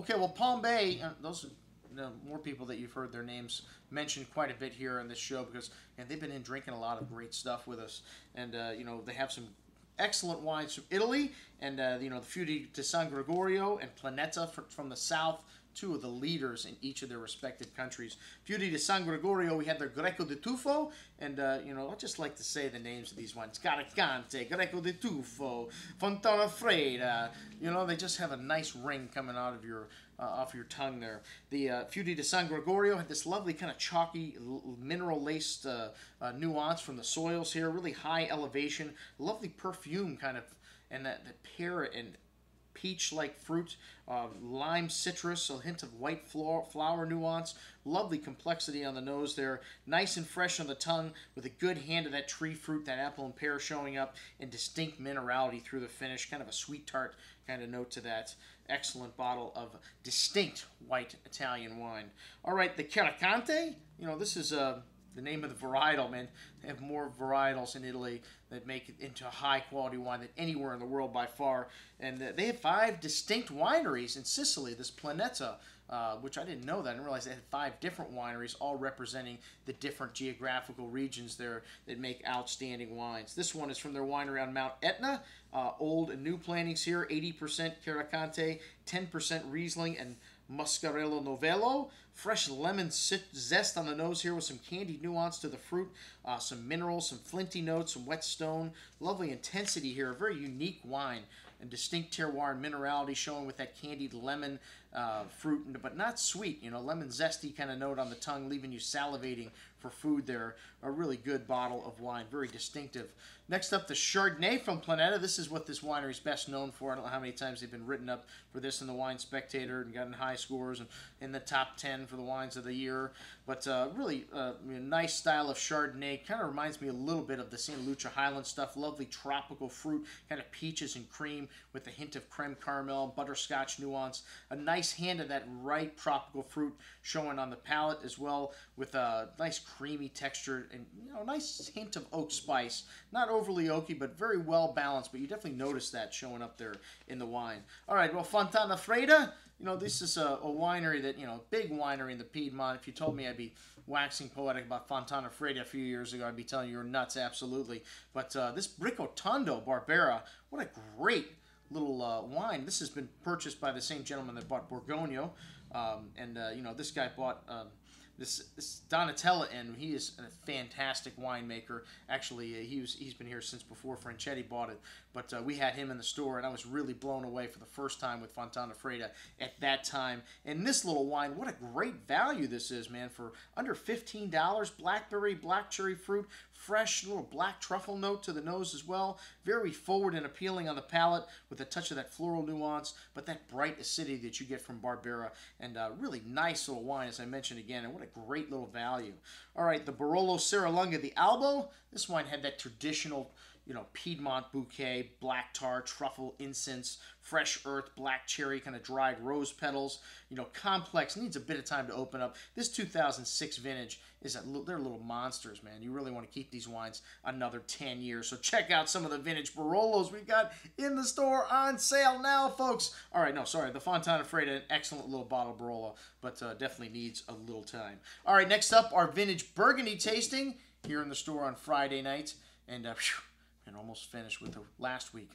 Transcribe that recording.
Okay, well, Palm Bay, those more people that you've heard their names mentioned quite a bit here on this show because they've been in drinking a lot of great stuff with us. And, they have some excellent wines from Italy and, the Feudi di San Gregorio and Planeta from the south, two of the leaders in each of their respective countries. Feudi di San Gregorio, we had their Greco di Tufo, and, I just like to say the names of these wines. Carricante, Greco di Tufo, Fontanfredda. They just have a nice ring coming out of your off your tongue there. The Feudi di San Gregorio had this lovely kind of chalky, mineral-laced nuance from the soils here, really high elevation, lovely perfume kind of, and that pear and peach-like fruit, lime citrus, a hint of white flower nuance, lovely complexity on the nose there, nice and fresh on the tongue with a good hand of that tree fruit, that apple and pear showing up, and distinct minerality through the finish, kind of a sweet tart kind of note to that. Excellent bottle of distinct white Italian wine. All right, the Carricante, this is the name of the varietal, man. They have more varietals in Italy that make it into a high-quality wine than anywhere in the world by far. And they have 5 distinct wineries in Sicily, this Planeta, which I didn't know that. I didn't realize they had 5 different wineries, all representing the different geographical regions there that make outstanding wines. This one is from their winery on Mount Etna. Old and new plantings here, 80% Carricante, 10% Riesling, and Muscarello Novello. Fresh lemon zest on the nose here with some candied nuance to the fruit, some minerals, some flinty notes, some wet stone. Lovely intensity here, a very unique wine and distinct terroir and minerality showing with that candied lemon fruit, but not sweet. Lemon zesty kind of note on the tongue, leaving you salivating for food there. A really good bottle of wine, very distinctive. Next up, the Chardaonnay from Planeta. This is what this winery is best known for. I don't know how many times they've been written up for this in the Wine Spectator and gotten high scores and in the top 10 for the wines of the year. But really nice style of Chardonnay. Kind of reminds me a little bit of the St. Lucia Highland stuff. Lovely tropical fruit, kind of peaches and cream with a hint of creme caramel, butterscotch nuance. A nice hand of that ripe tropical fruit showing on the palate as well, with a nice creamy texture and a nice hint of oak spice. Not overly oaky, but very well balanced. But you definitely notice that showing up there in the wine. All right, well, Fontanafredda. This is a winery that, big winery in the Piedmont. If you told me I'd be waxing poetic about Fontanafredda a few years ago, I'd be telling you you're nuts, absolutely. But this Briccotondo Barbera, what a great little wine. This has been purchased by the same gentleman that bought Borgogno. This guy bought this Donatella, and he is a fantastic winemaker. Actually, he's been here since before Franchetti bought it. But we had him in the store, and I was really blown away for the first time with Fontanafredda at that time. And this little wine, what a great value this is, man. For under $15, blackberry, black cherry fruit, fresh little black truffle note to the nose as well. Very forward and appealing on the palate with a touch of that floral nuance, but that bright acidity that you get from Barbera. And really nice little wine, as I mentioned again, and what a great little value. All right, the Barolo Serralunga, the Albo. This wine had that traditional Piedmont bouquet, black tar, truffle, incense, fresh earth, black cherry, kind of dried rose petals. Complex, needs a bit of time to open up. This 2006 vintage they're little monsters, man. You really want to keep these wines another 10 years. So check out some of the vintage Barolos we've got in the store on sale now, folks. All right, no, sorry, the Fontanafredda, an excellent little bottle of Barolo, but definitely needs a little time. All right, next up, our vintage Burgundy tasting here in the store on Friday night. And almost finished with the last week.